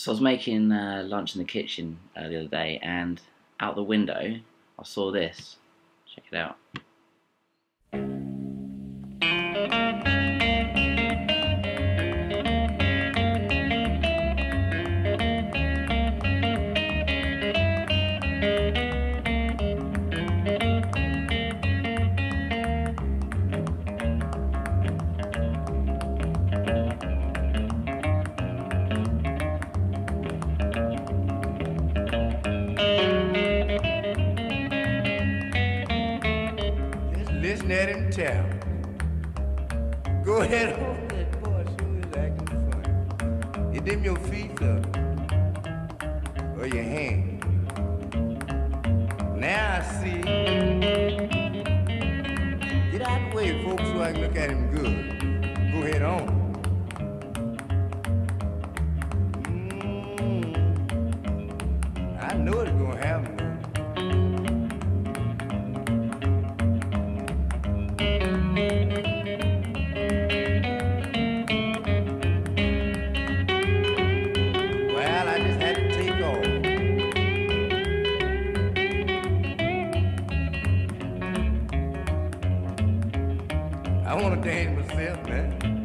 So I was making lunch in the kitchen the other day, and out the window I saw this. Check it out. Listen at him tell. Go ahead on that boy, sure is acting funny. Is them your feet, sir? Or your hands? Now I see. Get out of the way, folks, so I can look at him good. Go ahead on. I know it's gonna happen. Well, I just had to take off. I want to dance myself, man.